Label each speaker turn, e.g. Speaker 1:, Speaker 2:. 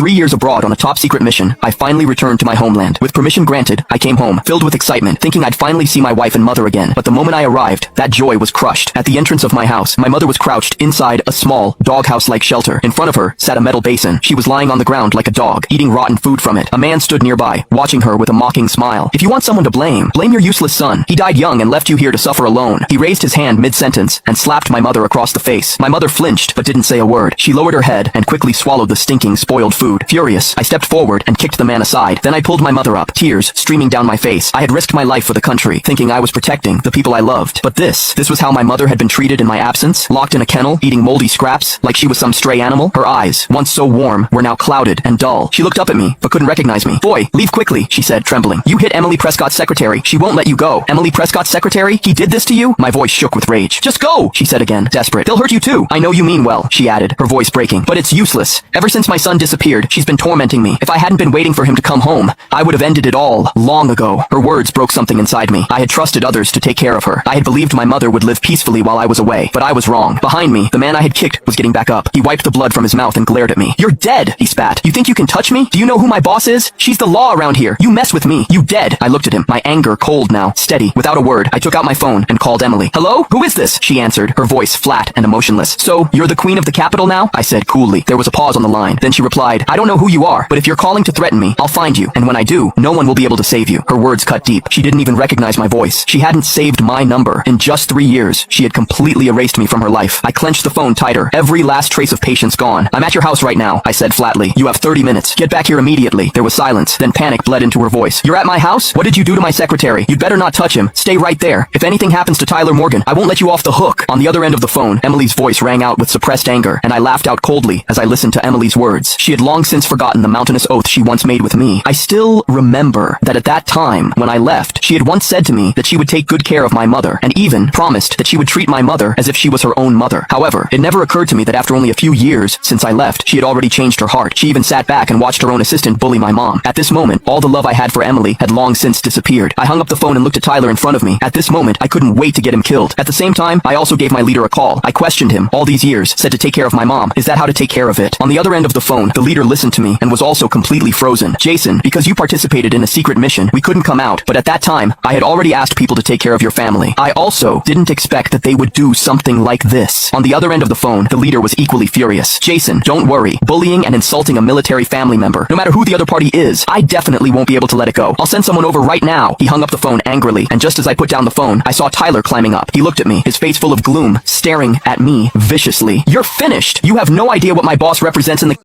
Speaker 1: 3 years abroad on a top-secret mission, I finally returned to my homeland. With permission granted, I came home, filled with excitement, thinking I'd finally see my wife and mother again. But the moment I arrived, that joy was crushed. At the entrance of my house, my mother was crouched inside a small, doghouse-like shelter. In front of her sat a metal basin. She was lying on the ground like a dog, eating rotten food from it. A man stood nearby, watching her with a mocking smile. If you want someone to blame your useless son. He died young and left you here to suffer alone. He raised his hand mid-sentence and slapped my mother across the face. My mother flinched, but didn't say a word. She lowered her head and quickly swallowed the stinking, spoiled food. Furious, I stepped forward and kicked the man aside. Then I pulled my mother up, tears streaming down my face. I had risked my life for the country, thinking I was protecting the people I loved. But this was how my mother had been treated in my absence, locked in a kennel, eating moldy scraps, like she was some stray animal. Her eyes, once so warm, were now clouded and dull. She looked up at me, but couldn't recognize me. "Boy, leave quickly," she said, trembling. "You hit Emily Prescott's secretary. She won't let you go." "Emily Prescott's secretary? He did this to you?" My voice shook with rage. "Just go," she said again, desperate. "They'll hurt you too." "I know you mean well," she added, her voice breaking. "But it's useless. Ever since my son disappeared, she's been tormenting me. If I hadn't been waiting for him to come home, I would have ended it all long ago." Her words broke something inside me. I had trusted others to take care of her. I had believed my mother would live peacefully while I was away, but I was wrong. Behind me, the man I had kicked was getting back up. He wiped the blood from his mouth and glared at me. "You're dead," he spat. "You think you can touch me? Do you know who my boss is? She's the law around here. You mess with me, you dead." I looked at him, my anger cold now, steady. Without a word, I took out my phone and called Emily. "Hello? Who is this?" she answered, her voice flat and emotionless. "So, you're the queen of the capital now?" I said coolly. There was a pause on the line. Then she replied, "I don't know who you are, but if you're calling to threaten me, I'll find you. And when I do, no one will be able to save you." Her words cut deep. She didn't even recognize my voice. She hadn't saved my number. In just 3 years, she had completely erased me from her life. I clenched the phone tighter, every last trace of patience gone. "I'm at your house right now," I said flatly. "You have 30 minutes. Get back here immediately." There was silence. Then panic bled into her voice. "You're at my house? What did you do to my secretary? You'd better not touch him. Stay right there. If anything happens to Tyler Morgan, I won't let you off the hook." On the other end of the phone, Emily's voice rang out with suppressed anger, and I laughed out coldly as I listened to Emily's words. She had long since forgotten the mountainous oath she once made with me. I still remember that at that time, when I left, she had once said to me that she would take good care of my mother, and even promised that she would treat my mother as if she was her own mother. However, it never occurred to me that after only a few years since I left, she had already changed her heart. She even sat back and watched her own assistant bully my mom. At this moment, all the love I had for Emily had long since disappeared. I hung up the phone and looked at Tyler in front of me. At this moment, I couldn't wait to get him killed. At the same time, I also gave my leader a call. I questioned him. All these years, said to take care of my mom. Is that how to take care of it? On the other end of the phone, the leader listened to me and was also completely frozen. "Jason, because you participated in a secret mission, we couldn't come out. But at that time, I had already asked people to take care of your family. I also didn't expect that they would do something like this." On the other end of the phone, the leader was equally furious. "Jason, don't worry. Bullying and insulting a military family member, no matter who the other party is, I definitely won't be able to let it go. I'll send someone over right now." He hung up the phone angrily, and just as I put down the phone, I saw Tyler climbing up. He looked at me, his face full of gloom, staring at me viciously. "You're finished. You have no idea what my boss represents in the